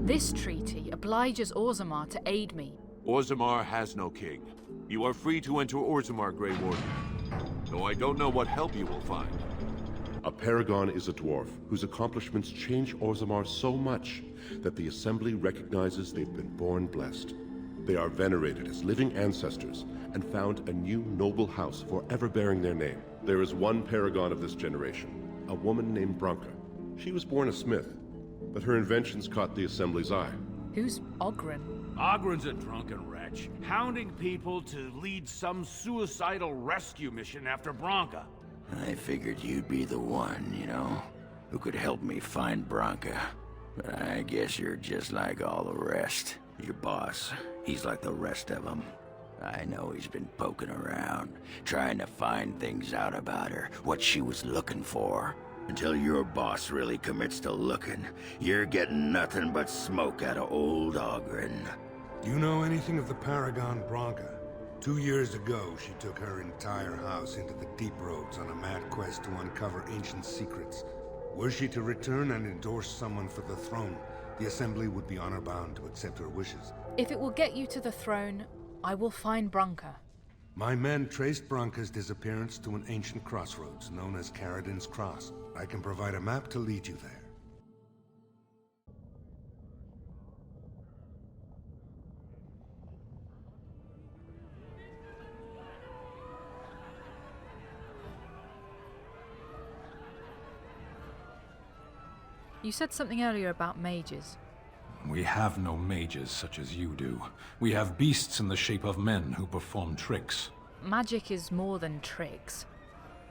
This treaty obliges Orzammar to aid me. Orzammar has no king. You are free to enter Orzammar, Grey Warden. Though I don't know what help you will find. A paragon is a dwarf whose accomplishments change Orzammar so much that the Assembly recognizes they've been born blessed. They are venerated as living ancestors and found a new noble house forever bearing their name. There is one paragon of this generation, a woman named Branca. She was born a smith, but her inventions caught the Assembly's eye. Who's Ogren? Ogren's a drunken wretch, hounding people to lead some suicidal rescue mission after Branca. I figured you'd be the one, you know, who could help me find Branca. But I guess you're just like all the rest. Your boss, he's like the rest of them. I know he's been poking around, trying to find things out about her, what she was looking for. Until your boss really commits to looking, you're getting nothing but smoke out of old Ogren. Do you know anything of the Paragon Branka? 2 years ago, she took her entire house into the deep roads on a mad quest to uncover ancient secrets. Were she to return and endorse someone for the throne, the Assembly would be honor-bound to accept her wishes. If it will get you to the throne, I will find Branca. My men traced Branca's disappearance to an ancient crossroads known as Caridin's Cross. I can provide a map to lead you there. You said something earlier about mages. We have no mages such as you do. We have beasts in the shape of men who perform tricks. Magic is more than tricks.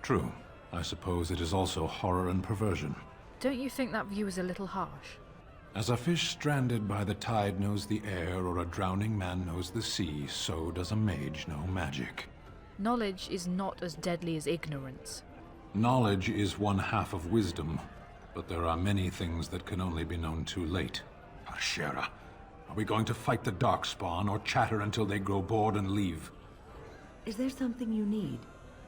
True. I suppose it is also horror and perversion. Don't you think that view is a little harsh? As a fish stranded by the tide knows the air, or a drowning man knows the sea, so does a mage know magic. Knowledge is not as deadly as ignorance. Knowledge is one half of wisdom, but there are many things that can only be known too late. Ashera, are we going to fight the Darkspawn or chatter until they grow bored and leave? Is there something you need?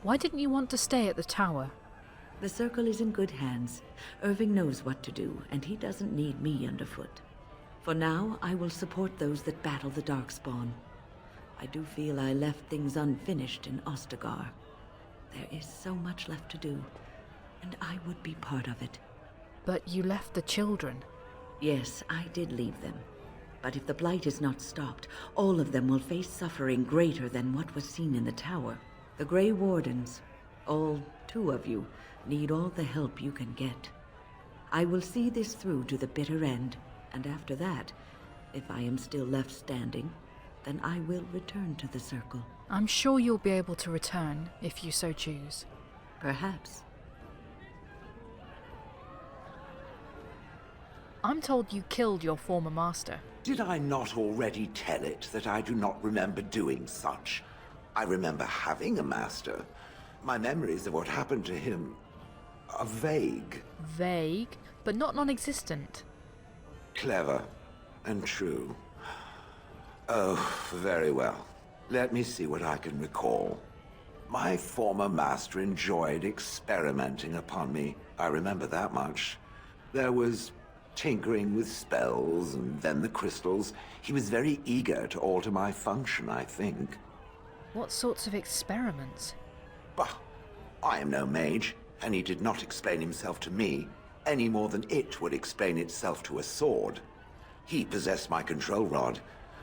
Why didn't you want to stay at the tower? The Circle is in good hands. Irving knows what to do, and he doesn't need me underfoot. For now, I will support those that battle the Darkspawn. I do feel I left things unfinished in Ostagar. There is so much left to do, and I would be part of it. But you left the children. Yes, I did leave them. But if the Blight is not stopped, all of them will face suffering greater than what was seen in the tower. The Grey Wardens, all 2 of you, need all the help you can get. I will see this through to the bitter end, and after that, if I am still left standing, then I will return to the Circle. I'm sure you'll be able to return, if you so choose. Perhaps. I'm told you killed your former master. Did I not already tell it that I do not remember doing such? I remember having a master. My memories of what happened to him are vague. Vague, but not non-existent. Clever and true. Oh, very well. Let me see what I can recall. My former master enjoyed experimenting upon me. I remember that much. There was tinkering with spells, and then the crystals. He was very eager to alter my function, I think. What sorts of experiments? Bah! I am no mage, and he did not explain himself to me, any more than it would explain itself to a sword. He possessed my control rod,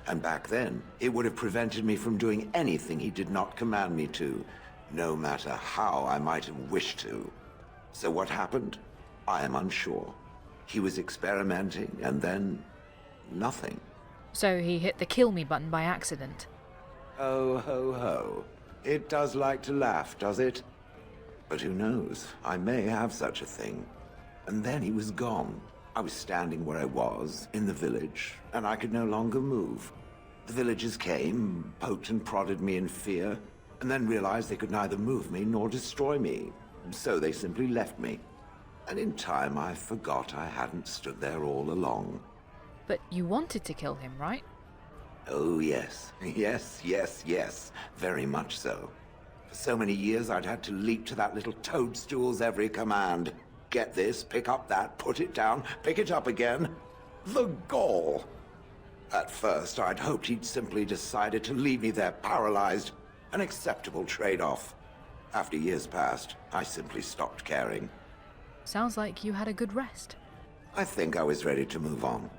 and back then, it would have prevented me from doing anything he did not command me to, no matter how I might have wished to. So what happened? I am unsure. He was experimenting, and then nothing. So he hit the kill me button by accident. Oh, ho, ho. It does like to laugh, does it? But who knows? I may have such a thing. And then he was gone. I was standing where I was, in the village, and I could no longer move. The villagers came, poked and prodded me in fear, and then realized they could neither move me nor destroy me. So they simply left me. And in time, I forgot I hadn't stood there all along. But you wanted to kill him, right? Oh, yes. Yes. Very much so. For so many years, I'd had to leap to that little toadstool's every command. Get this, pick up that, put it down, pick it up again. The gall! At first, I'd hoped he'd simply decided to leave me there paralyzed. An acceptable trade-off. After years passed, I simply stopped caring. Sounds like you had a good rest. I think I was ready to move on.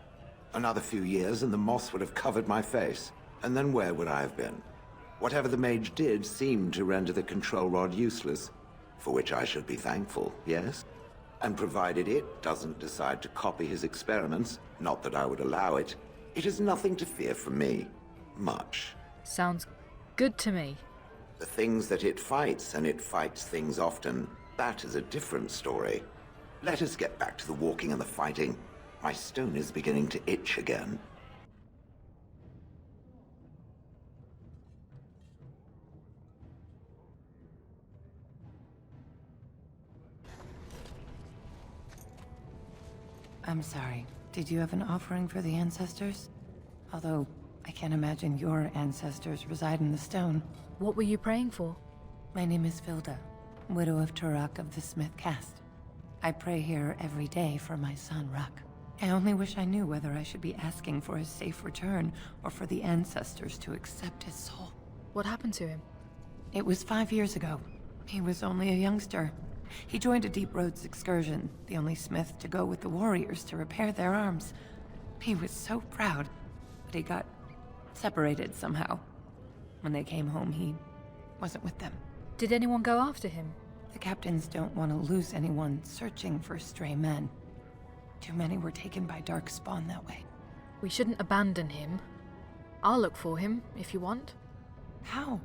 Another few years and the moss would have covered my face. And then where would I have been? Whatever the mage did seemed to render the control rod useless, for which I should be thankful, yes? And provided it doesn't decide to copy his experiments, not that I would allow it, it is nothing to fear from me. Much. Sounds good to me. The things that it fights, and it fights things often, that is a different story. Let us get back to the walking and the fighting. My stone is beginning to itch again. I'm sorry. Did you have an offering for the ancestors? Although, I can't imagine your ancestors reside in the stone. What were you praying for? My name is Vilda, widow of Turok of the Smith caste. I pray here every day for my son, Ruck. I only wish I knew whether I should be asking for his safe return or for the ancestors to accept his soul. What happened to him? It was 5 years ago. He was only a youngster. He joined a Deep Roads excursion, the only smith to go with the warriors to repair their arms. He was so proud, but he got separated somehow. When they came home, he wasn't with them. Did anyone go after him? The captains don't want to lose anyone searching for stray men. Too many were taken by Dark Spawn that way. We shouldn't abandon him. I'll look for him, if you want. How?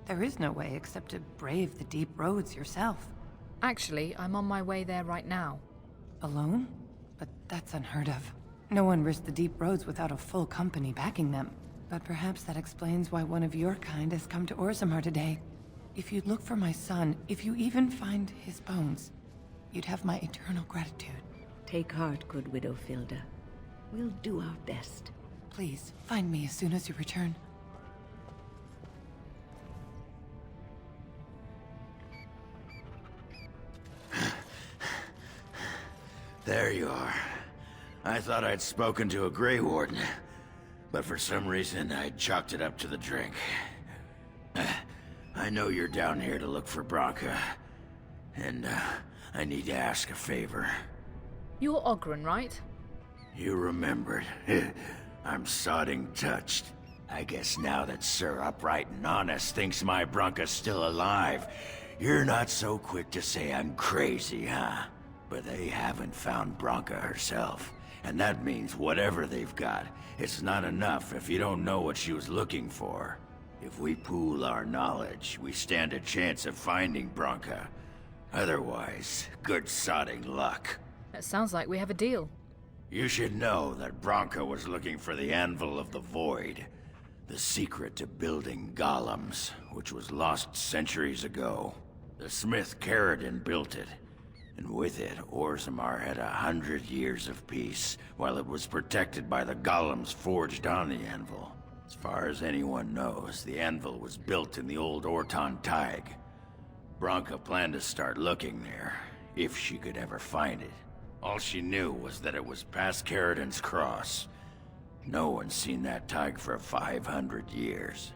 There is no way except to brave the Deep Roads yourself. Actually, I'm on my way there right now. Alone? But that's unheard of. No one risked the Deep Roads without a full company backing them. But perhaps that explains why one of your kind has come to Orzammar today. If you'd look for my son, if you even find his bones, you'd have my eternal gratitude. Take heart, good widow Vilda. We'll do our best. Please, find me as soon as you return. There you are. I thought I'd spoken to a Grey Warden, but for some reason I chalked it up to the drink. I know you're down here to look for Branca, and I need to ask a favor. You're Ogren, right? You remembered. I'm sodding touched. I guess now that Sir Upright and Honest thinks my Branca's still alive, you're not so quick to say I'm crazy, huh? But they haven't found Branca herself. And that means whatever they've got, it's not enough if you don't know what she was looking for. If we pool our knowledge, we stand a chance of finding Branca. Otherwise, good sodding luck. It sounds like we have a deal. You should know that Branca was looking for the Anvil of the Void. The secret to building Golems, which was lost centuries ago. The smith Caridin built it. And with it, Orzammar had 100 years of peace, while it was protected by the golems forged on the anvil. As far as anyone knows, the anvil was built in the old Orton Tig. Branca planned to start looking there, if she could ever find it. All she knew was that it was past Caridin's cross. No one's seen that Tig for 500 years.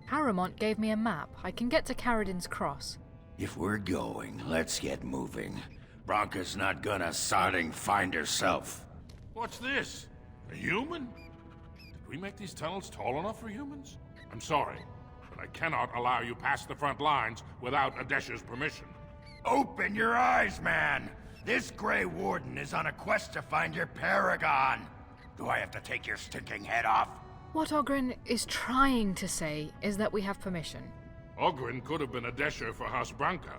Harrowmont gave me a map. I can get to Caridin's cross. If we're going, let's get moving. Branca's not gonna sodding find herself. What's this? A human? Did we make these tunnels tall enough for humans? I'm sorry, but I cannot allow you past the front lines without Adesha's permission. Open your eyes, man! This Grey Warden is on a quest to find your Paragon! Do I have to take your stinking head off? What Ogren is trying to say is that we have permission. Ogren could have been Adesha for House Branca.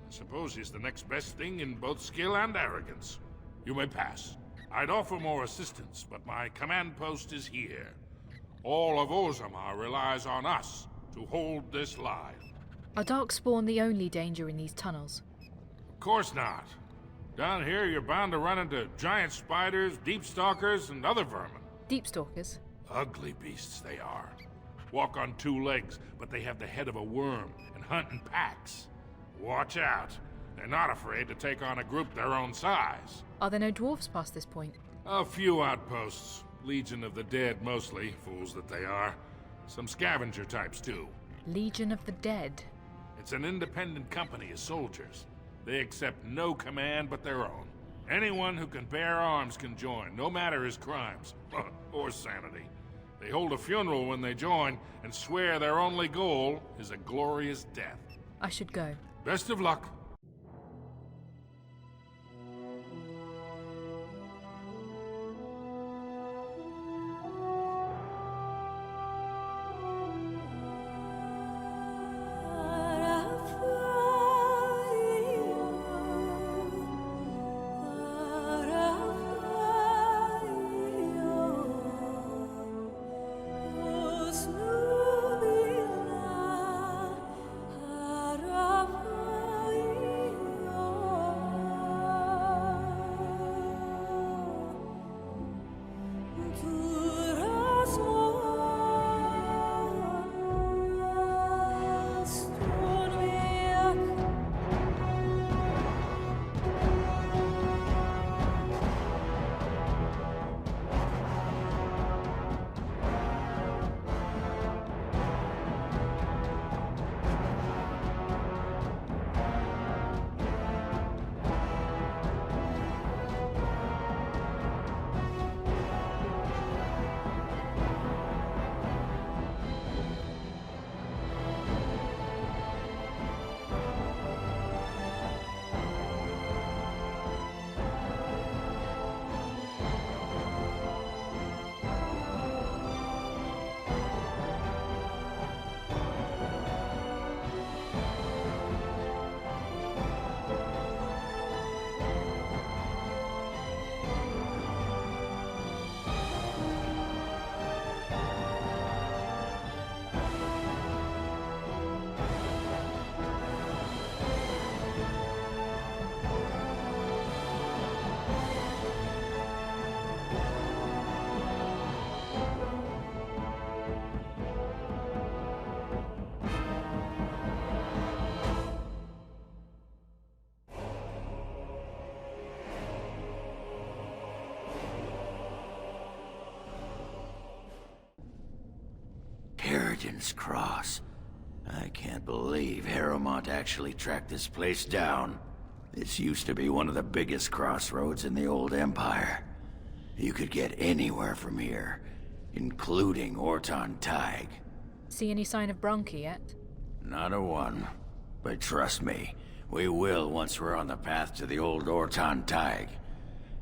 I suppose he's the next best thing in both skill and arrogance. You may pass. I'd offer more assistance, but my command post is here. All of Orzammar relies on us to hold this line. Are Darkspawn the only danger in these tunnels? Of course not. Down here, you're bound to run into giant spiders, deep stalkers, and other vermin. Deep stalkers? Ugly beasts they are. Walk on two legs, but they have the head of a worm and hunt in packs. Watch out. They're not afraid to take on a group their own size. Are there no dwarves past this point? A few outposts. Legion of the Dead mostly, fools that they are. Some scavenger types too. Legion of the Dead. It's an independent company of soldiers. They accept no command but their own. Anyone who can bear arms can join, no matter his crimes. Or sanity. They hold a funeral when they join, and swear their only goal is a glorious death. I should go. Best of luck. Caridin's Cross. I can't believe Harrowmont actually tracked this place down. This used to be one of the biggest crossroads in the old Empire. You could get anywhere from here, including Orton Tig. See any sign of Branca yet? Not a one. But trust me, we will once we're on the path to the old Orton Tig.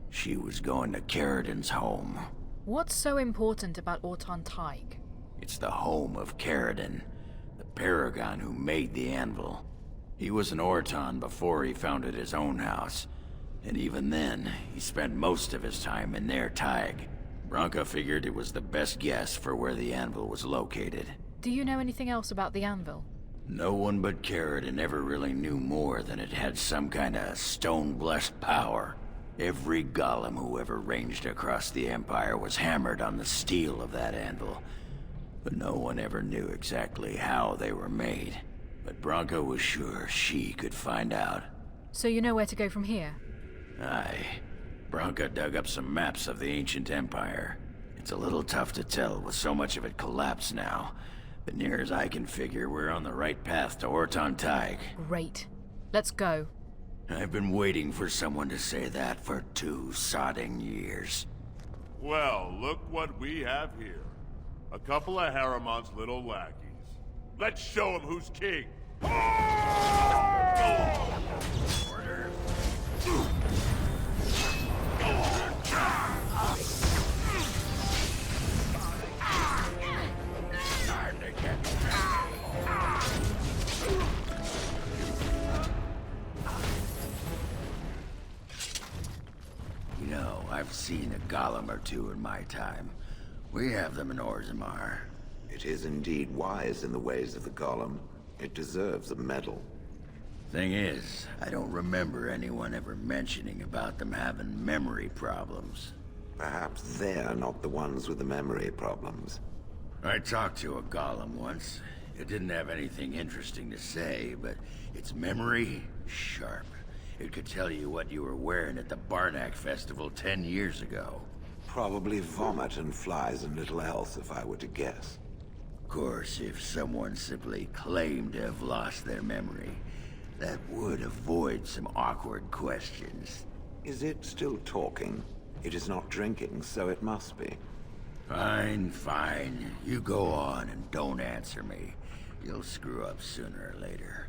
She was going to Caridin's home. What's so important about Orton Tig? It's the home of Caridin, the Paragon who made the Anvil. He was an Orton before he founded his own house. And even then, he spent most of his time in their Tig. Branca figured it was the best guess for where the Anvil was located. Do you know anything else about the Anvil? No one but Caridin ever really knew more than it had some kind of stone-blessed power. Every golem who ever ranged across the Empire was hammered on the steel of that anvil. But no one ever knew exactly how they were made. But Branca was sure she could find out. So you know where to go from here? Aye. Branca dug up some maps of the ancient empire. It's a little tough to tell with so much of it collapsed now. But near as I can figure, we're on the right path to Orton Tig. Great. Let's go. I've been waiting for someone to say that for 2 sodding years. Well, look what we have here. A couple of Harrowmont's little lackeys. Let's show him who's king. Orders. Time to get You know, I've seen a golem or two in my time. We have them in Orzammar. It is indeed wise in the ways of the Golem. It deserves a medal. Thing is, I don't remember anyone ever mentioning about them having memory problems. Perhaps they're not the ones with the memory problems. I talked to a golem once. It didn't have anything interesting to say, but its memory, sharp. It could tell you what you were wearing at the Barnack Festival 10 years ago. Probably vomit and flies and little else, if I were to guess. Of course, if someone simply claimed to have lost their memory, that would avoid some awkward questions. Is it still talking? It is not drinking, so it must be. Fine, fine. You go on and don't answer me. You'll screw up sooner or later.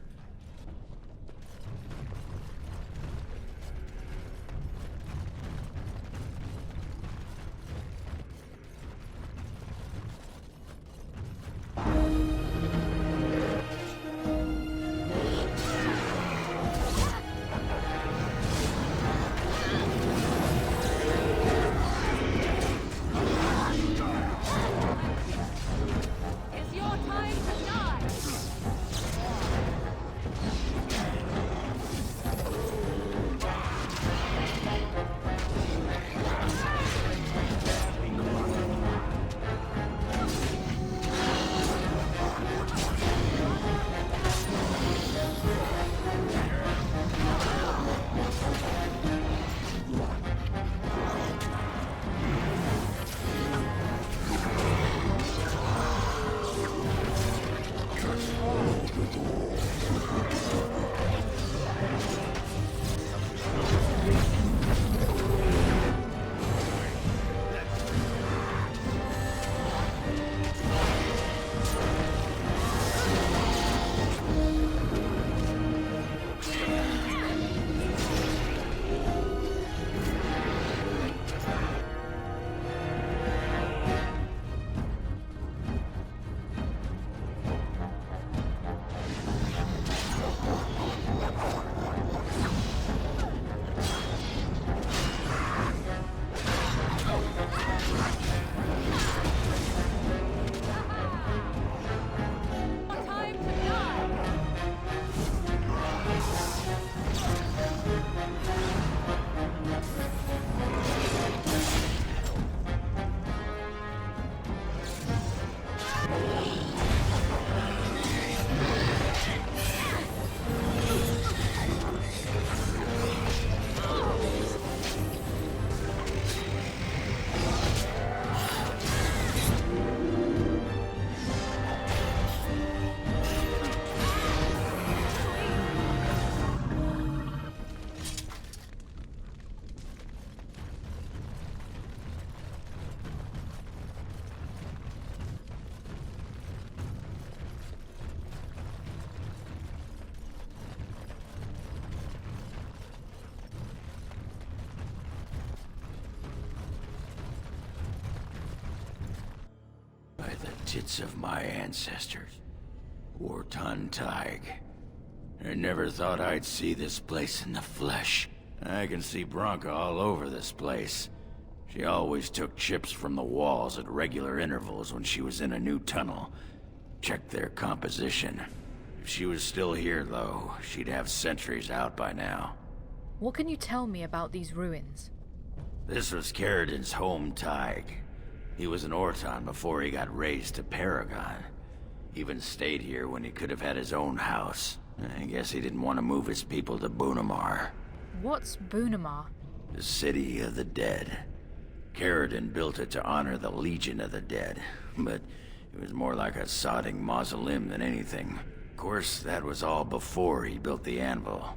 Tits of my ancestors. Warton Tig. I never thought I'd see this place in the flesh. I can see Branca all over this place. She always took chips from the walls at regular intervals when she was in a new tunnel. Checked their composition. If she was still here, though, she'd have sentries out by now. What can you tell me about these ruins? This was Caridin's home, Tig. He was an Orton before he got raised to Paragon. Even stayed here when he could have had his own house. I guess he didn't want to move his people to Bunamar. What's Bunamar? The city of the dead. Caridin built it to honor the Legion of the Dead, but it was more like a sodding mausoleum than anything. Of course, that was all before he built the Anvil.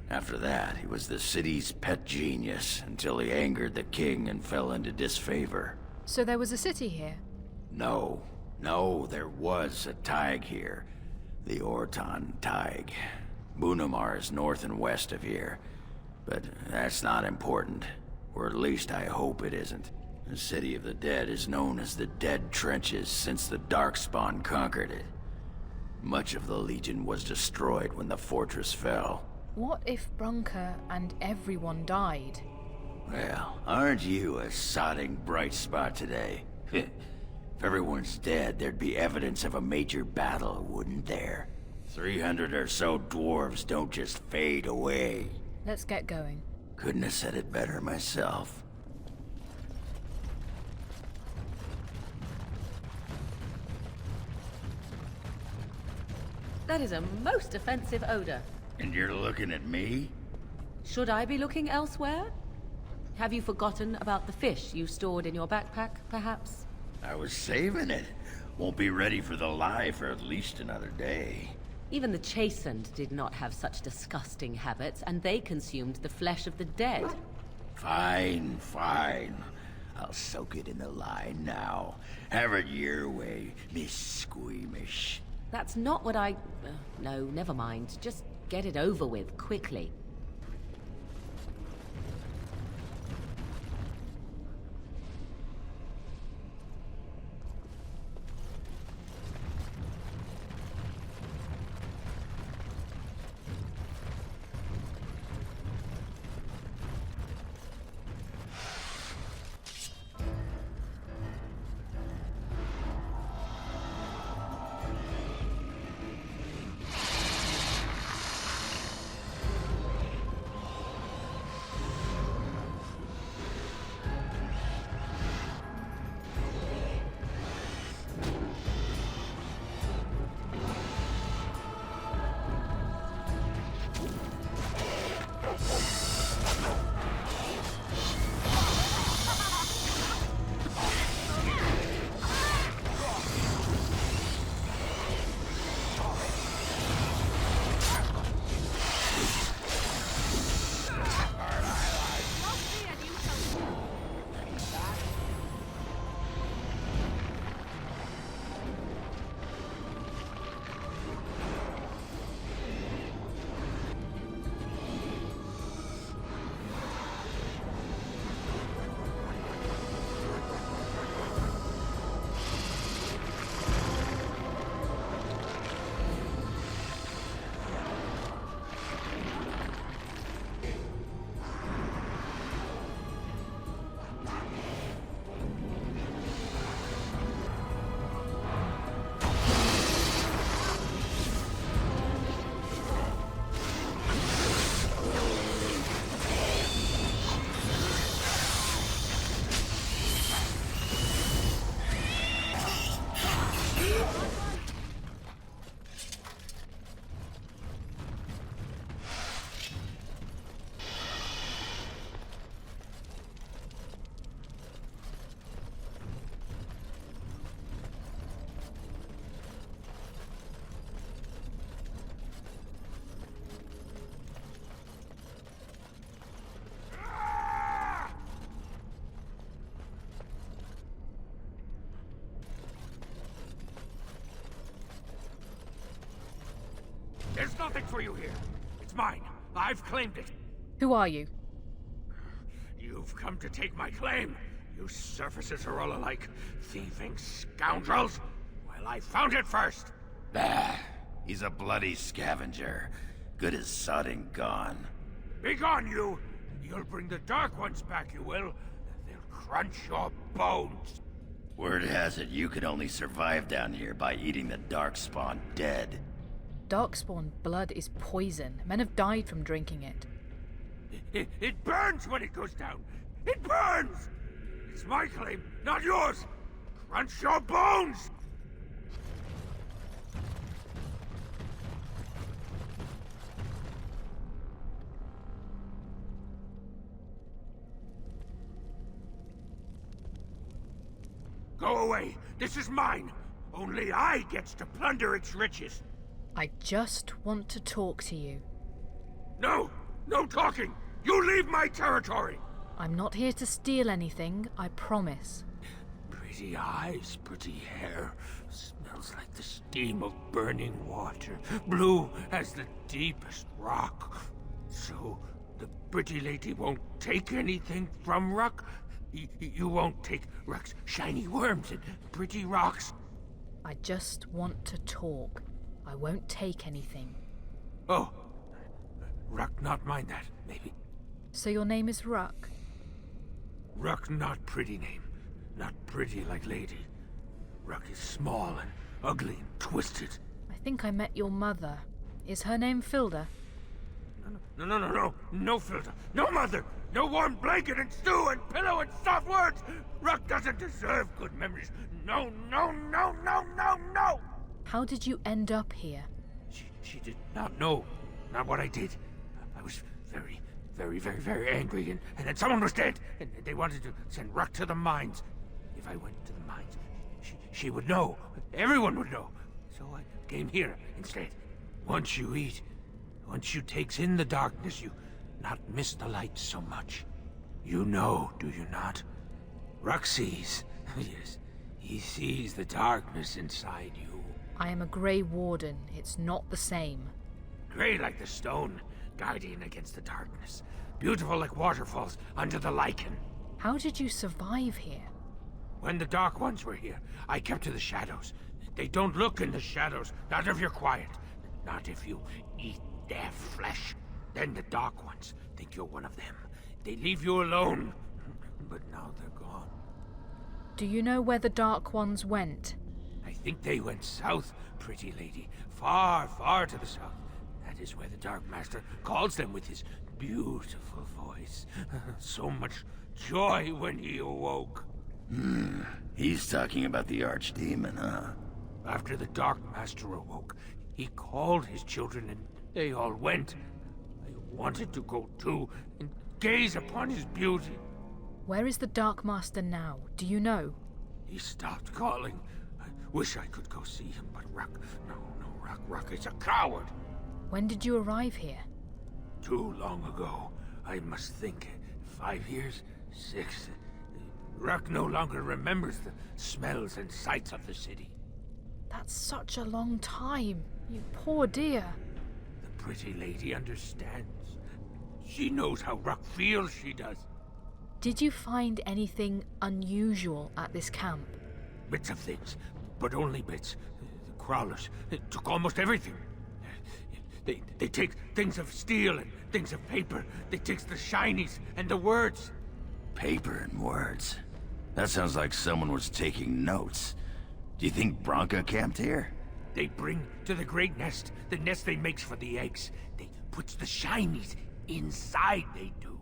After that, he was the city's pet genius until he angered the king and fell into disfavor. So there was a city here? No, there was a Tig here. The Orton Tig. Bunamar is north and west of here. But that's not important. Or at least I hope it isn't. The City of the Dead is known as the Dead Trenches since the Darkspawn conquered it. Much of the Legion was destroyed when the fortress fell. What if Branca and everyone died? Well, aren't you a sodding bright spot today? If everyone's dead, there'd be evidence of a major battle, wouldn't there? 300 or so dwarves don't just fade away. Let's get going. Couldn't have said it better myself. That is a most offensive odor. And you're looking at me? Should I be looking elsewhere? Have you forgotten about the fish you stored in your backpack, perhaps? I was saving it. Won't be ready for the lie for at least another day. Even the Chastened did not have such disgusting habits, and they consumed the flesh of the dead. Fine, fine. I'll soak it in the lie now. Have it your way, Miss Squeamish. That's not what I... no, never mind. Just get it over with, quickly. There's nothing for you here. It's mine. I've claimed it. Who are you? You've come to take my claim. You surfaces are all alike. Thieving scoundrels. Well, I found it first. Bah, he's a bloody scavenger. Good as sodding gone. Begone, you! You'll bring the Dark Ones back, you will. They'll crunch your bones. Word has it you could only survive down here by eating the Darkspawn dead. Darkspawn blood is poison. Men have died from drinking it. It burns when it goes down. It burns! It's my claim, not yours. Crunch your bones! Go away. This is mine. Only I gets to plunder its riches. I just want to talk to you. No! No talking! You leave my territory! I'm not here to steal anything, I promise. Pretty eyes, pretty hair. Smells like the steam of burning water. Blue as the deepest rock. So, the pretty lady won't take anything from Rock? You won't take Rock's shiny worms and pretty rocks? I just want to talk. I won't take anything. Oh. Ruck not mind that, maybe. So your name is Ruck? Ruck not pretty name. Not pretty like lady. Ruck is small and ugly and twisted. I think I met your mother. Is her name Filda? No. No Filda. No mother. No warm blanket and stew and pillow and soft words. Ruck doesn't deserve good memories. No. How did you end up here? She did not know. Not what I did. I was very, very, very, very angry, and then someone was dead, and they wanted to send Ruck to the mines. If I went to the mines, she would know. Everyone would know. So I came here instead. Once you eat, once you takes in the darkness, you not miss the light so much. You know, do you not? Ruck sees. Yes, he sees the darkness inside you. I am a Grey Warden. It's not the same. Grey like the stone, guardian against the darkness. Beautiful like waterfalls under the lichen. How did you survive here? When the Dark Ones were here, I kept to the shadows. They don't look in the shadows, not if you're quiet. Not if you eat their flesh. Then the Dark Ones think you're one of them. They leave you alone. But now they're gone. Do you know where the Dark Ones went? I think they went south, pretty lady. Far, far to the south. That is where the Dark Master calls them with his beautiful voice. So much joy when he awoke. He's talking about the Archdemon, huh? After the Dark Master awoke, he called his children and they all went. I wanted to go too and gaze upon his beauty. Where is the Dark Master now? Do you know? He stopped calling. I wish I could go see him, but Ruck... No, Ruck is a coward. When did you arrive here? Too long ago. I must think. 5 years? 6? Ruck no longer remembers the smells and sights of the city. That's such a long time. You poor dear. The pretty lady understands. She knows how Ruck feels, she does. Did you find anything unusual at this camp? Bits of things, but only bits. The crawlers took almost everything. They take things of steel and things of paper. They take the shinies and the words. Paper and words? That sounds like someone was taking notes. Do you think Branca camped here? They bring to the great nest, the nest they makes for the eggs. They puts the shinies inside, they do.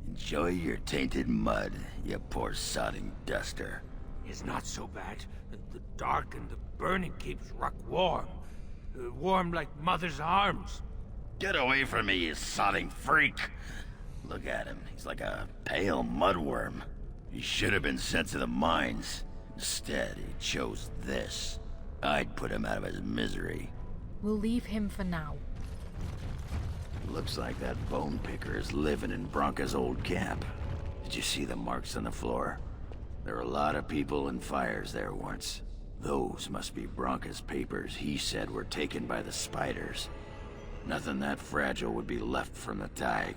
Enjoy your tainted mud, you poor sodding duster. It's not so bad. The dark and the burning keeps Ruck warm. Warm like mother's arms. Get away from me, you sodding freak! Look at him. He's like a pale mudworm. He should have been sent to the mines. Instead, he chose this. I'd put him out of his misery. We'll leave him for now. Looks like that bone picker is living in Branca's old camp. Did you see the marks on the floor? There were a lot of people and fires there once. Those must be Branca's papers he said were taken by the spiders. Nothing that fragile would be left from the tag.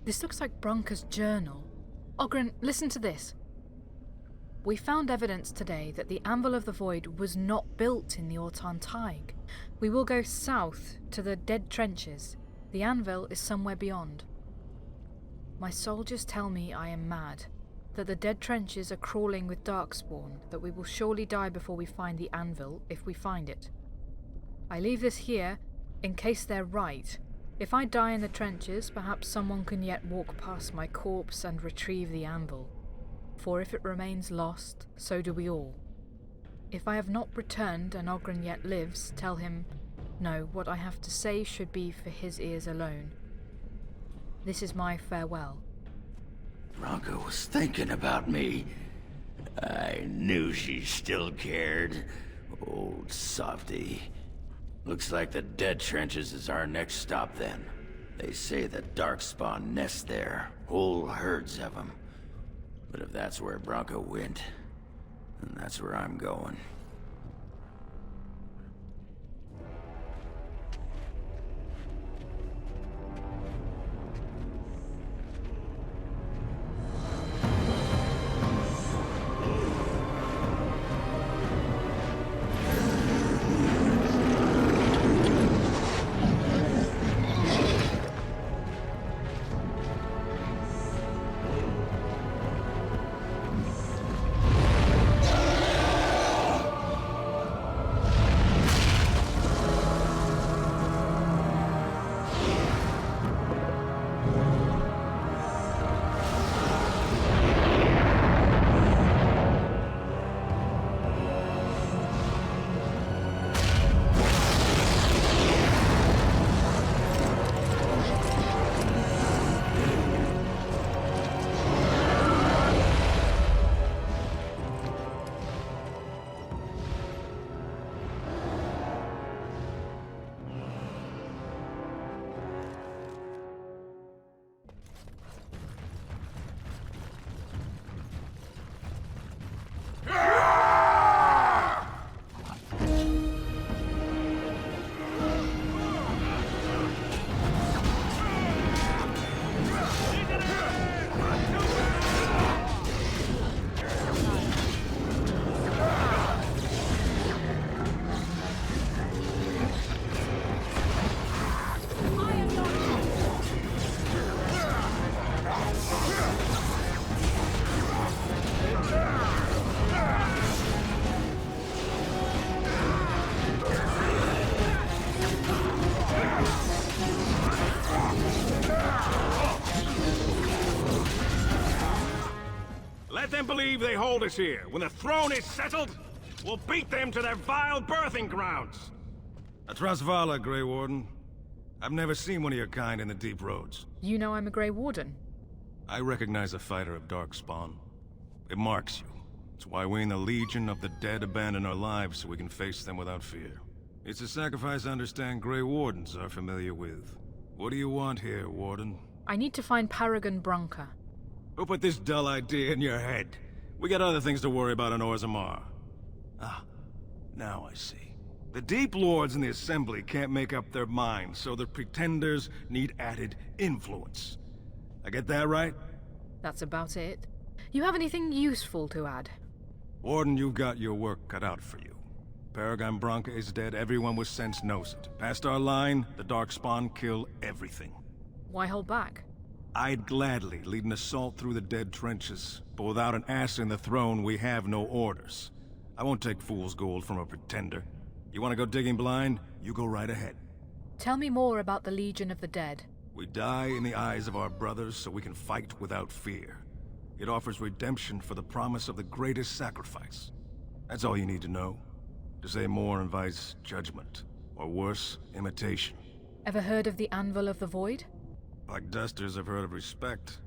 This looks like Branca's journal. Ogren, listen to this. We found evidence today that the Anvil of the Void was not built in the Ortan Teig. We will go south to the Dead Trenches. The Anvil is somewhere beyond. My soldiers tell me I am mad, that the Dead Trenches are crawling with Darkspawn, that we will surely die before we find the Anvil, if we find it. I leave this here, in case they're right. If I die in the trenches, perhaps someone can yet walk past my corpse and retrieve the Anvil. For if it remains lost, so do we all. If I have not returned and Ogren yet lives, tell him, no, what I have to say should be for his ears alone. This is my farewell. Branca was thinking about me. I knew she still cared. Old softy. Looks like the Dead Trenches is our next stop then. They say the Darkspawn nest there, whole herds of them. But if that's where Branca went, then that's where I'm going. Believe they hold us here. When the throne is settled, we'll beat them to their vile birthing grounds. Atrasvala, Grey Warden. I've never seen one of your kind in the deep roads. You know I'm a Grey Warden. I recognize a fighter of Darkspawn. It marks you. It's why we in the Legion of the Dead abandon our lives so we can face them without fear. It's a sacrifice I understand Grey Wardens are familiar with. What do you want here, Warden? I need to find Paragon Branka. Who put this dull idea in your head? We got other things to worry about in Orzammar. Ah, now I see. The Deep Lords in the Assembly can't make up their minds, so the Pretenders need added influence. I get that right? That's about it. You have anything useful to add? Warden, you've got your work cut out for you. Paragon Branka is dead, everyone with sense knows it. Past our line, the Darkspawn kill everything. Why hold back? I'd gladly lead an assault through the Dead Trenches, but without an ass in the throne, we have no orders. I won't take fool's gold from a pretender. You want to go digging blind? You go right ahead. Tell me more about the Legion of the Dead. We die in the eyes of our brothers so we can fight without fear. It offers redemption for the promise of the greatest sacrifice. That's all you need to know. To say more invites judgment, or worse, imitation. Ever heard of the Anvil of the Void? Like dusters, I've heard of respect.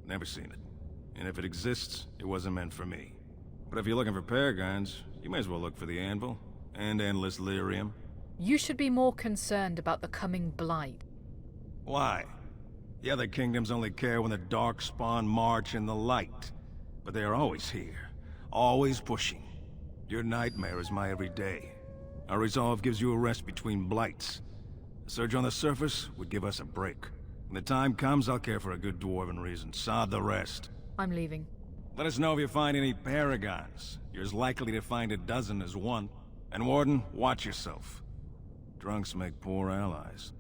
Never seen it. And if it exists, it wasn't meant for me. But if you're looking for paragons, you may as well look for the Anvil. And endless lyrium. You should be more concerned about the coming blight. Why? The other kingdoms only care when the Darkspawn march in the light. But they are always here. Always pushing. Your nightmare is my everyday. Our resolve gives you a rest between blights. A surge on the surface would give us a break. When the time comes, I'll care for a good dwarven reason. Sod the rest. I'm leaving. Let us know if you find any paragons. You're as likely to find a dozen as one. And Warden, watch yourself. Drunks make poor allies.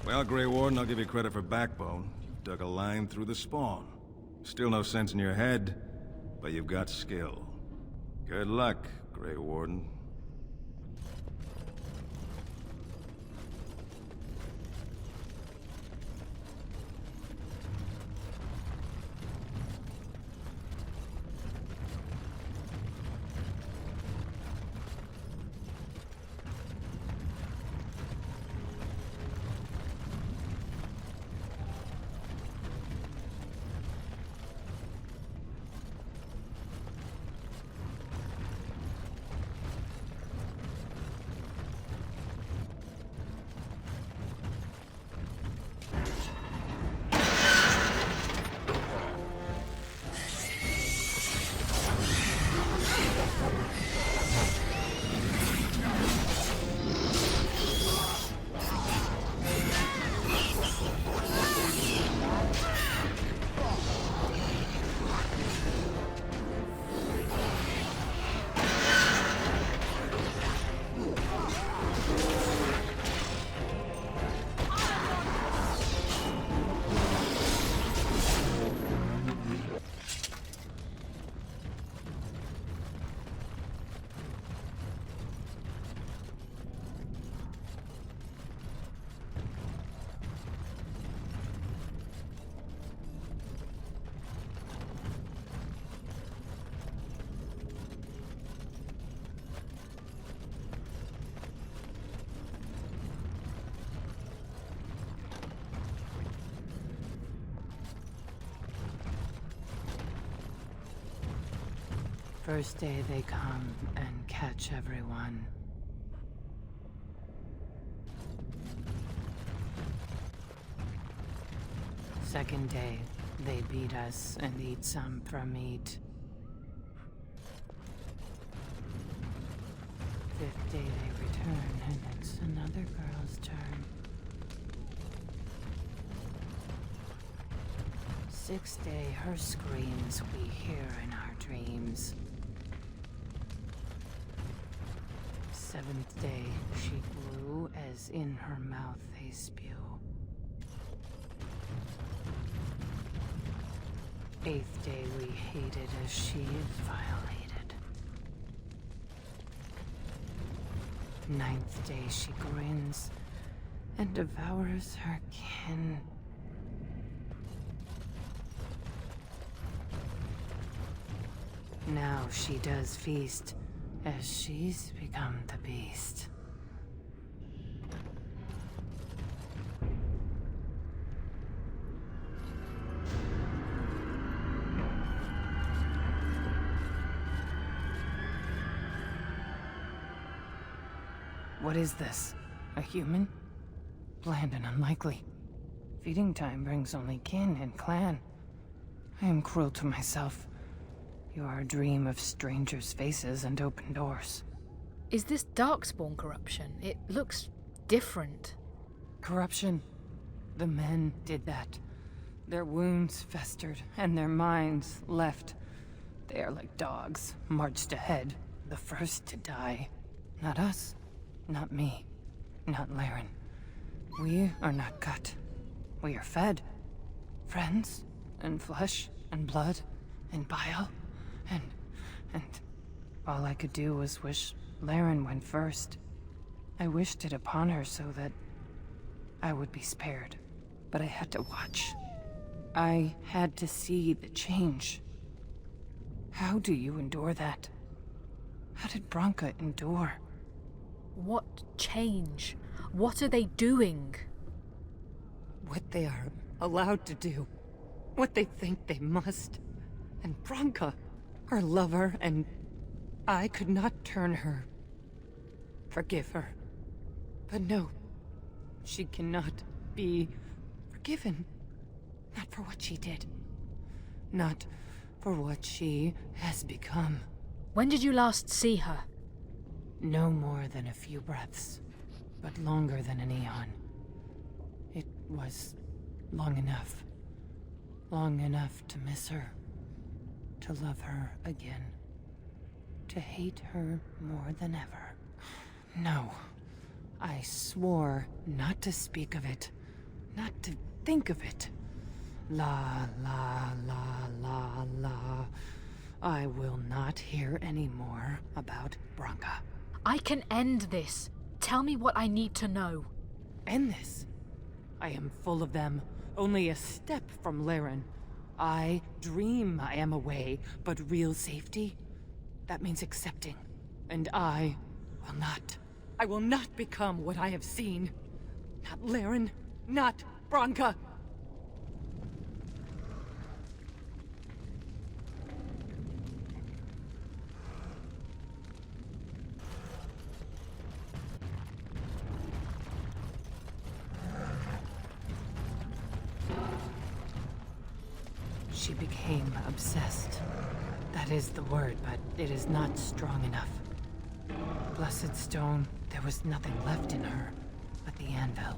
Well, Grey Warden, I'll give you credit for backbone. You've dug a line through the spawn. Still no sense in your head, but you've got skill. Good luck, Grey Warden. First day they come and catch everyone. Second day, they beat us and eat some from meat. Fifth day they return and it's another girl's turn. Sixth day, her screams we hear in our dreams. Seventh day, she grew as in her mouth they spew. Eighth day, we hated as she is violated. Ninth day, she grins and devours her kin. Now she does feast, as she's become the beast. What is this? A human? Bland and unlikely. Feeding time brings only kin and clan. I am cruel to myself. You are a dream of strangers' faces and open doors. Is this Darkspawn corruption? It looks different. Corruption. The men did that. Their wounds festered, and their minds left. They are like dogs, marched ahead, the first to die. Not us. Not me. Not Laren. We are not cut. We are fed. Friends, and flesh, and blood, and bile, and all I could do was wish Laren went first. I wished it upon her so that I would be spared. But I had to watch. I had to see the change. How do you endure that? How did Branca endure? What change? What are they doing? What they are allowed to do. What they think they must. And Branca, her lover, and I could not turn her. Forgive her. But no, she cannot be forgiven. Not for what she did. Not for what she has become. When did you last see her? No more than a few breaths, but longer than an eon. It was long enough. Long enough to miss her. To love her again. To hate her more than ever. No. I swore not to speak of it. Not to think of it. La, la, la, la, la. I will not hear any more about Branca. I can end this. Tell me what I need to know. End this? I am full of them. Only a step from Laren. I dream I am away, but real safety? That means accepting. And I will not. I will not become what I have seen. Not Laren. Not Branca. She became obsessed. That is the word, but it is not strong enough. Blessed stone, there was nothing left in her but the Anvil.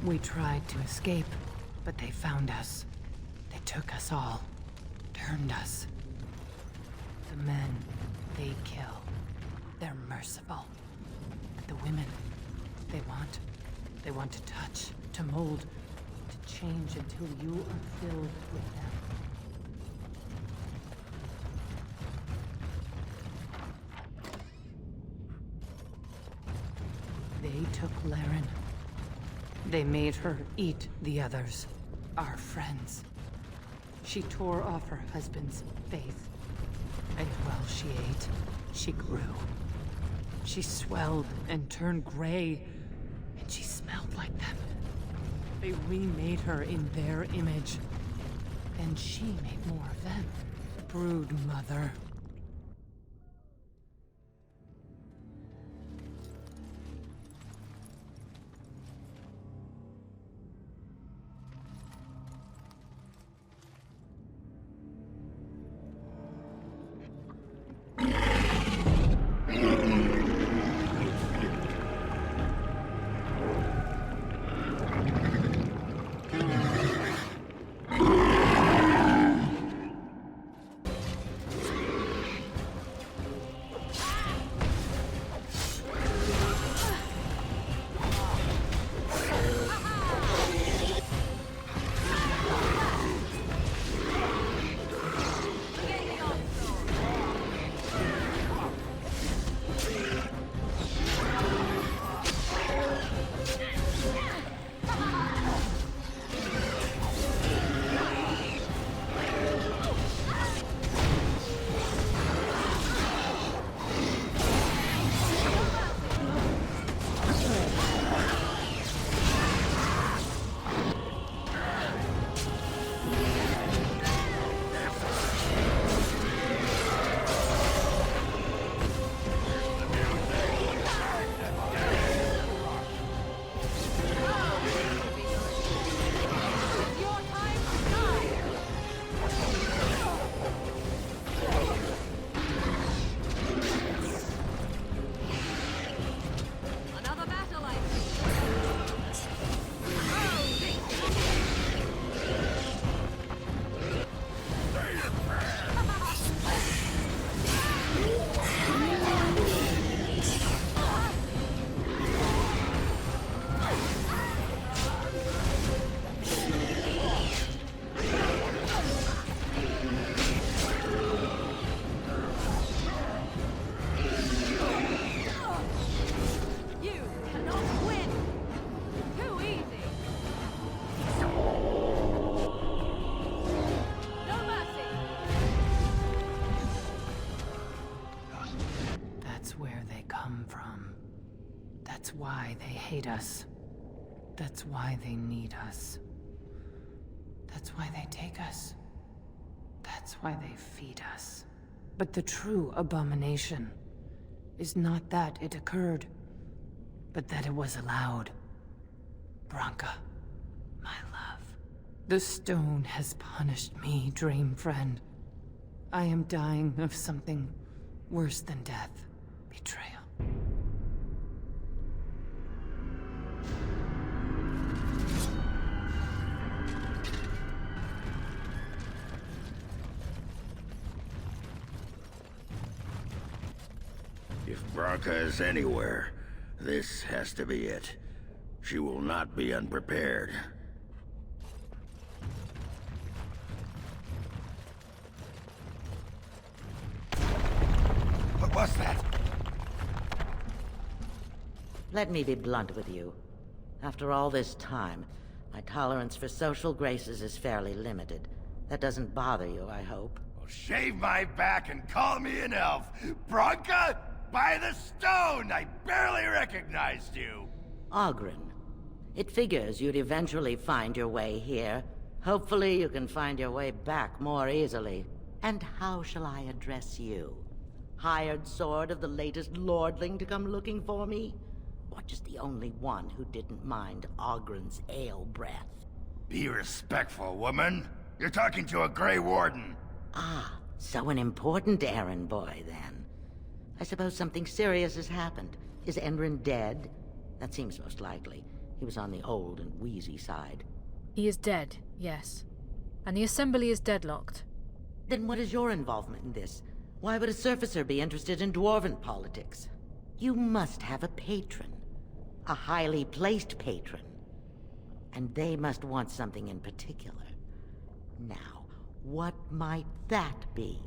We tried to escape, but they found us. They took us all. Turned us. The men, they kill. They're merciful. But the women, they want to touch, to mold, to change until you are filled with them. They took Laren. They made her eat the others, our friends. She tore off her husband's faith. And while she ate, she grew. She swelled and turned gray, and she smelled like them. They remade her in their image, and she made more of them. Brood mother. come from. That's why they hate us. That's why they need us. That's why they take us. That's why they feed us. But the true abomination is not that it occurred, but that it was allowed. Branca, my love. The stone has punished me, dream friend. I am dying of something worse than death. Betrayal. If Branca is anywhere, this has to be it. She will not be unprepared. What was that? Let me be blunt with you. After all this time, my tolerance for social graces is fairly limited. That doesn't bother you, I hope. Well, shave my back and call me an elf. Branca? By the stone! I barely recognized you! Ogren. It figures you'd eventually find your way here. Hopefully you can find your way back more easily. And how shall I address you? Hired sword of the latest lordling to come looking for me? Or just the only one who didn't mind Ogren's ale breath? Be respectful, woman. You're talking to a Grey Warden. Ah, so an important errand boy, then. I suppose something serious has happened. Is Enrin dead? That seems most likely. He was on the old and wheezy side. He is dead, yes. And the Assembly is deadlocked. Then what is your involvement in this? Why would a surfacer be interested in dwarven politics? You must have a patron. A highly placed patron. And they must want something in particular. Now, what might that be?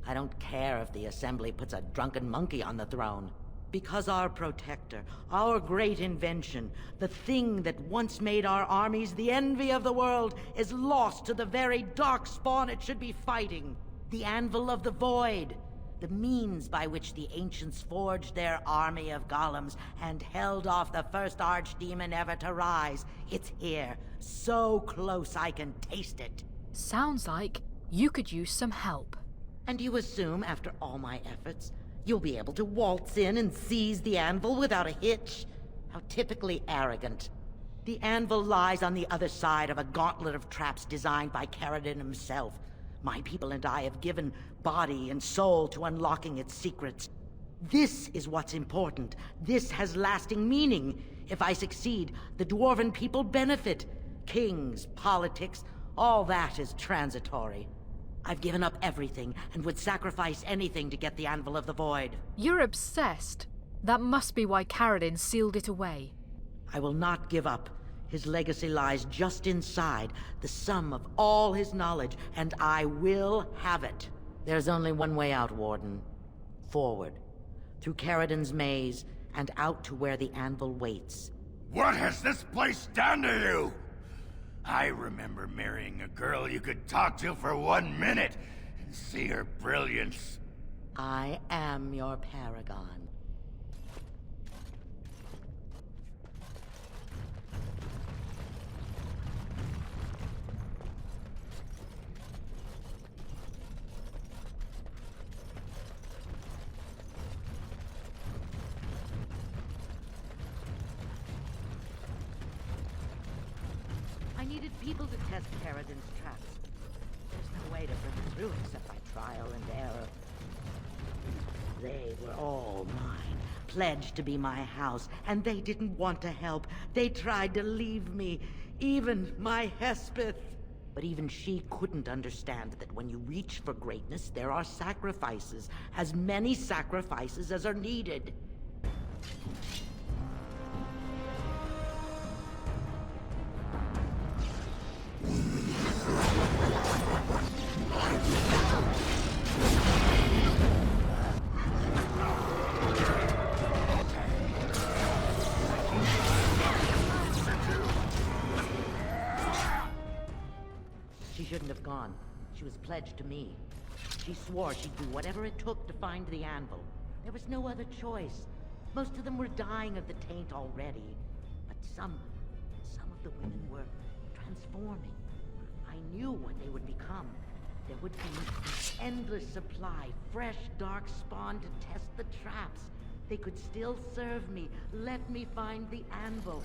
I don't care if the Assembly puts a drunken monkey on the throne. Because our protector, our great invention, the thing that once made our armies the envy of the world, is lost to the very darkspawn it should be fighting. The Anvil of the Void. The means by which the ancients forged their army of golems and held off the first archdemon ever to rise. It's here, so close I can taste it. Sounds like you could use some help. And you assume, after all my efforts, you'll be able to waltz in and seize the Anvil without a hitch? How typically arrogant. The Anvil lies on the other side of a gauntlet of traps designed by Caridin himself. My people and I have given body and soul to unlocking its secrets. This is what's important. This has lasting meaning. If I succeed, the Dwarven people benefit. Kings, politics, all that is transitory. I've given up everything and would sacrifice anything to get the Anvil of the Void. You're obsessed. That must be why Caridin sealed it away. I will not give up. His legacy lies just inside, the sum of all his knowledge, and I will have it. There's only one way out, Warden. Forward. Through Caridin's maze, and out to where the Anvil waits. What has this place done to you? I remember marrying a girl you could talk to for 1 minute and see her brilliance. I am your paragon. I needed people to test Caridin's traps. There's no way to bring it through except by trial and error. They were all mine, pledged to be my house, and they didn't want to help. They tried to leave me, even my Hespeth. But even she couldn't understand that when you reach for greatness, there are sacrifices, as many sacrifices as are needed. She shouldn't have gone. She was pledged to me. She swore she'd do whatever it took to find the Anvil. There was no other choice. Most of them were dying of the taint already. But some of the women were transforming. I knew what they would become. There would be an endless supply, fresh dark spawn to test the traps. They could still serve me. Let me find the Anvil.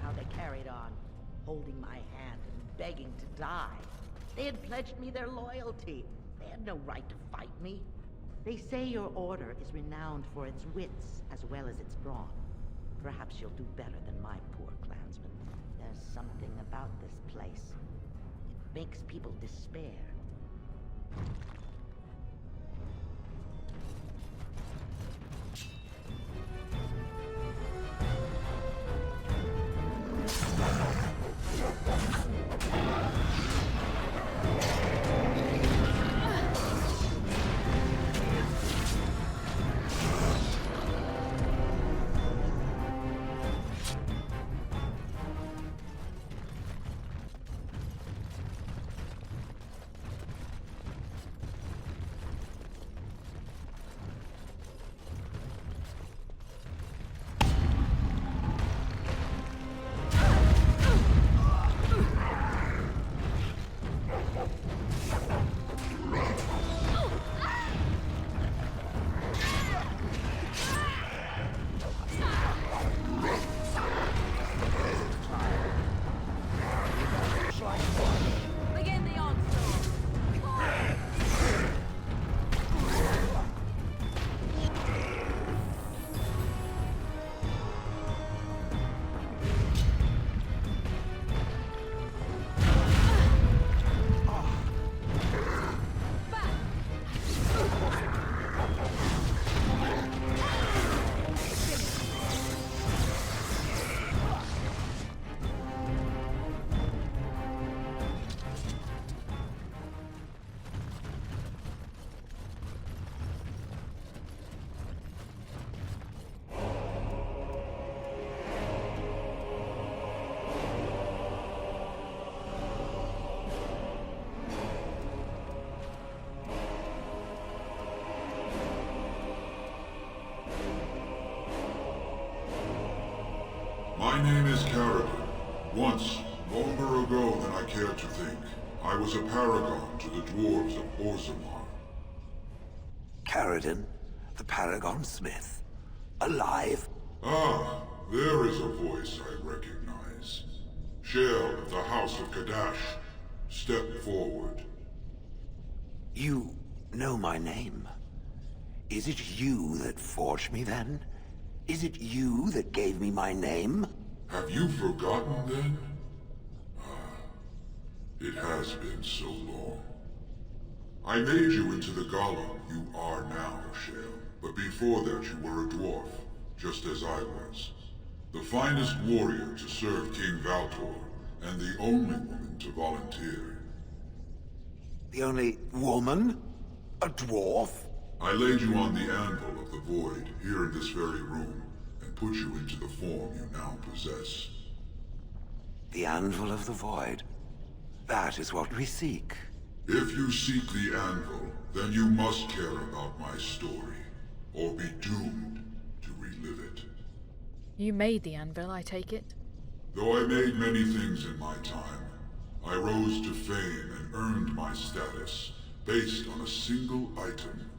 How they carried on, holding my hand and begging to die. They had pledged me their loyalty. They had no right to fight me. They say your order is renowned for its wits as well as its brawn. Perhaps you'll do better than my poor clansmen. There's something about this place. It makes people despair. My name is Caridin. Once, longer ago than I care to think, I was a paragon to the dwarves of Orzammar. Caridin, the Paragon Smith. Alive? Ah, there is a voice I recognize. Shale of the House of Kadash. Step forward. You know my name. Is it you that forged me then? Is it you that gave me my name? Have you forgotten then? Ah, it has been so long. I made you into the golem you are now, Shale. But before that you were a dwarf, just as I was. The finest warrior to serve King Valtor, and the only woman to volunteer. The only woman? A dwarf? I laid you on the anvil of the void, here in this very room, and put you into the form you now possess. The Anvil of the Void. That is what we seek. If you seek the anvil, then you must care about my story, or be doomed to relive it. You made the anvil, I take it? Though I made many things in my time, I rose to fame and earned my status based on a single item.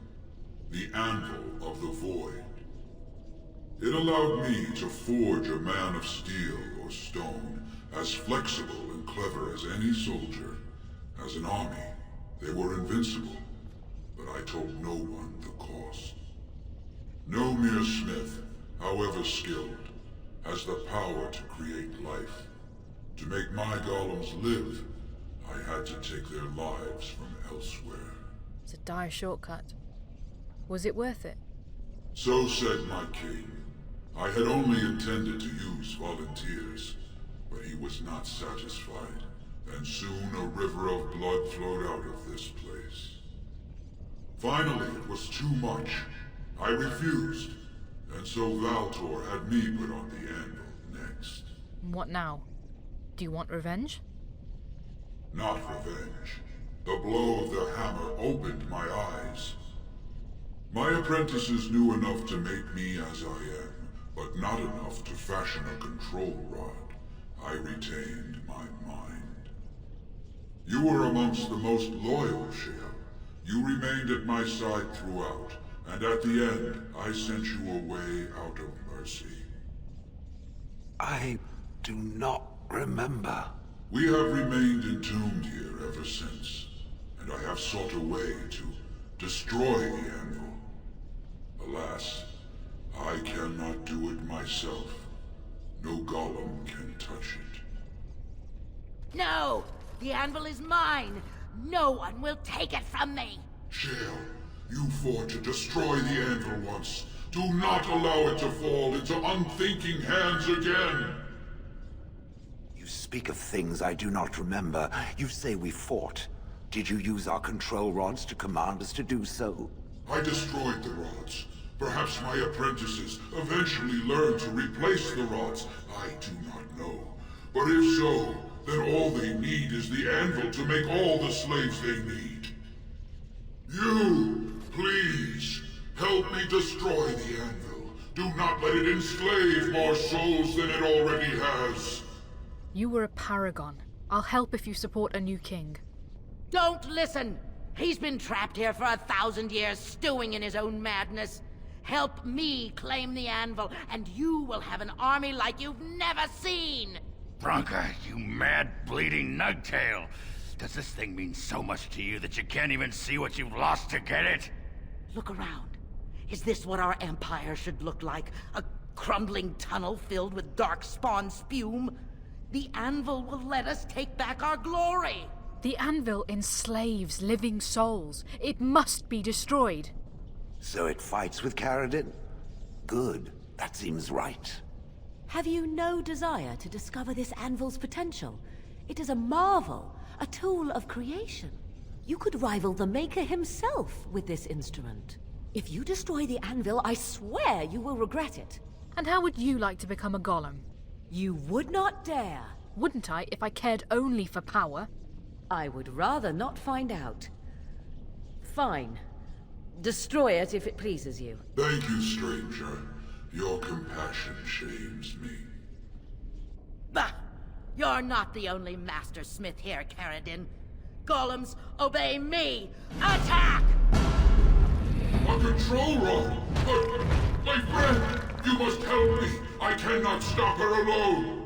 The Anvil of the Void. It allowed me to forge a man of steel or stone, as flexible and clever as any soldier. As an army, they were invincible, but I told no one the cost. No mere smith, however skilled, has the power to create life. To make my golems live, I had to take their lives from elsewhere. It's a dire shortcut. Was it worth it? So said my king. I had only intended to use volunteers, but he was not satisfied, and soon a river of blood flowed out of this place. Finally, it was too much. I refused, and so Valtor had me put on the anvil next. What now? Do you want revenge? Not revenge. The blow of the hammer opened my eyes. My apprentices knew enough to make me as I am, but not enough to fashion a control rod. I retained my mind. You were amongst the most loyal, Shea. You remained at my side throughout, and at the end, I sent you away out of mercy. I do not remember. We have remained entombed here ever since, and I have sought a way to destroy the Anvil. Alas, I cannot do it myself. No golem can touch it. No! The anvil is mine! No one will take it from me! Shale, you fought to destroy the Anvil once. Do not allow it to fall into unthinking hands again! You speak of things I do not remember. You say we fought. Did you use our control rods to command us to do so? I destroyed the rods. Perhaps my apprentices eventually learned to replace the rods. I do not know. But if so, then all they need is the anvil to make all the slaves they need. You, please, help me destroy the anvil. Do not let it enslave more souls than it already has. You were a paragon. I'll help if you support a new king. Don't listen! He's been trapped here for 1,000 years, stewing in his own madness. Help me claim the anvil, and you will have an army like you've never seen! Branca, you mad, bleeding nugtail! Does this thing mean so much to you that you can't even see what you've lost to get it? Look around. Is this what our empire should look like? A crumbling tunnel filled with darkspawn spume? The anvil will let us take back our glory! The anvil enslaves living souls. It must be destroyed. So it fights with Caridin? Good. That seems right. Have you no desire to discover this anvil's potential? It is a marvel, a tool of creation. You could rival the Maker himself with this instrument. If you destroy the anvil, I swear you will regret it. And how would you like to become a golem? You would not dare. Wouldn't I if I cared only for power? I would rather not find out. Fine. Destroy it if it pleases you. Thank you, stranger. Your compassion shames me. Bah! You're not the only master smith here, Caridin. Golems, obey me! Attack! A control rod! But, my friend, you must help me! I cannot stop her alone!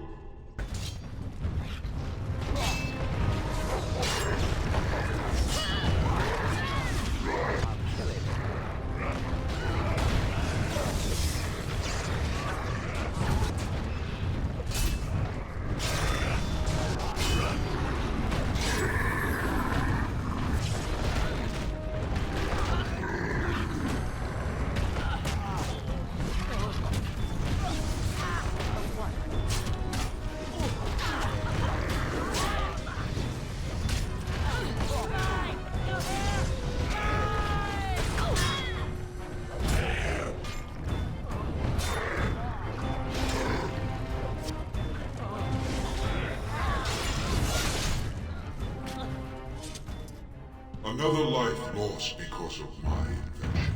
Another life lost because of my invention.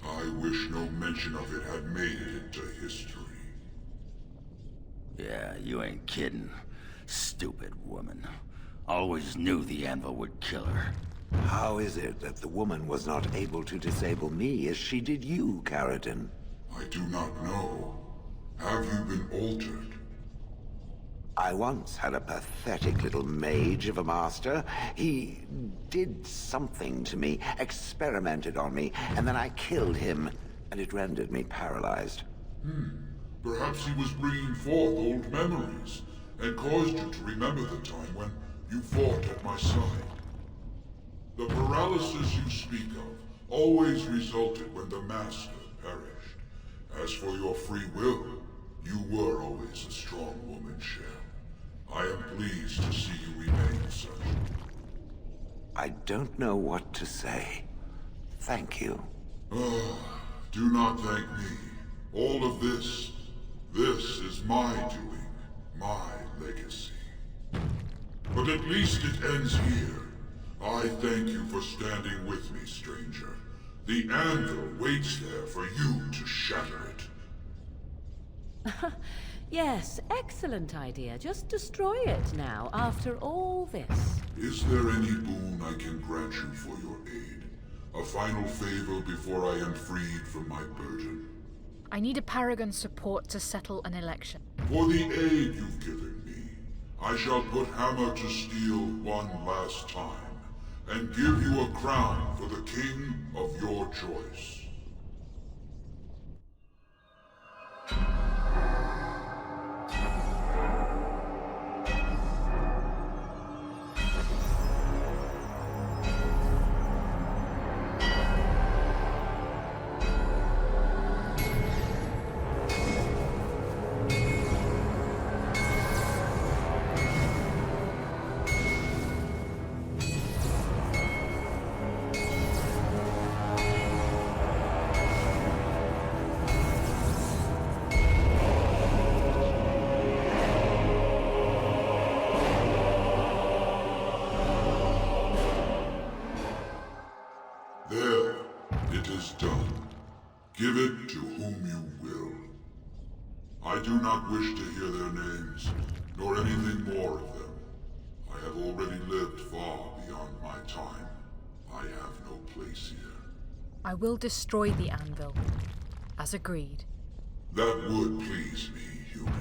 I wish no mention of it had made it into history. Yeah, you ain't kidding. Stupid woman. Always knew the anvil would kill her. How is it that the woman was not able to disable me as she did you, Caridin? I do not know. Have you been altered? I once had a pathetic little mage of a master. He did something to me, experimented on me, and then I killed him, and it rendered me paralyzed. Perhaps he was bringing forth old memories, and caused you to remember the time when you fought at my side. The paralysis you speak of always resulted when the Master perished, As for your free will, you were always a strong woman, Shell. I am pleased to see you remain such. I don't know what to say. Thank you. Do not thank me. All of this is my doing, my legacy. But at least it ends here. I thank you for standing with me, stranger. The Anvil waits there for you to shatter it. Yes, excellent idea. Just destroy it now, after all this. Is there any boon I can grant you for your aid? A final favor before I am freed from my burden? I need a Paragon support to settle an election. For the aid you've given me, I shall put hammer to steel one last time, and give you a crown for the king of your choice. There, it is done. Give it to whom you will. I do not wish to hear their names, nor anything more of them. I have already lived far beyond my time. I have no place here. I will destroy the Anvil, as agreed. That would please me, human.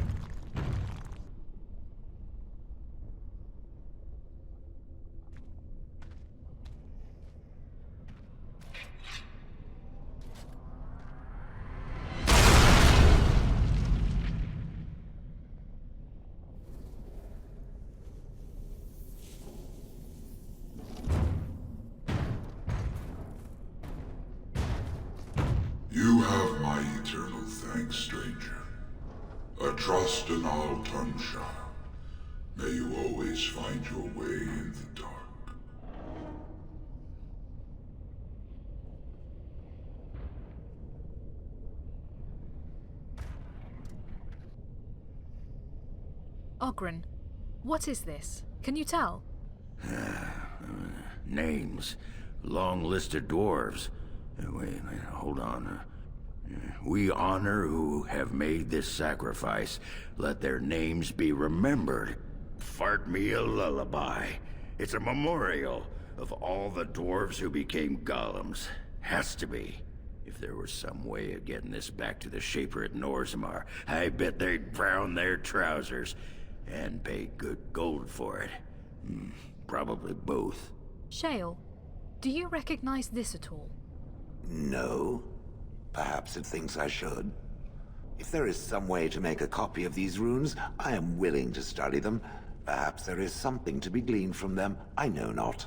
You have my eternal thanks, stranger. A trust in all Tumshire. May you always find your way in the dark. Ogren, what is this? Can you tell? Names. Long list of dwarves. Wait, hold on. We honor who have made this sacrifice. Let their names be remembered. Fart me a lullaby. It's a memorial of all the dwarves who became golems. Has to be. If there was some way of getting this back to the Shaper at Orzammar, I bet they'd brown their trousers. And pay good gold for it. Probably both. Shale, do you recognize this at all? No. Perhaps it thinks I should. If there is some way to make a copy of these runes, I am willing to study them. Perhaps there is something to be gleaned from them I know not.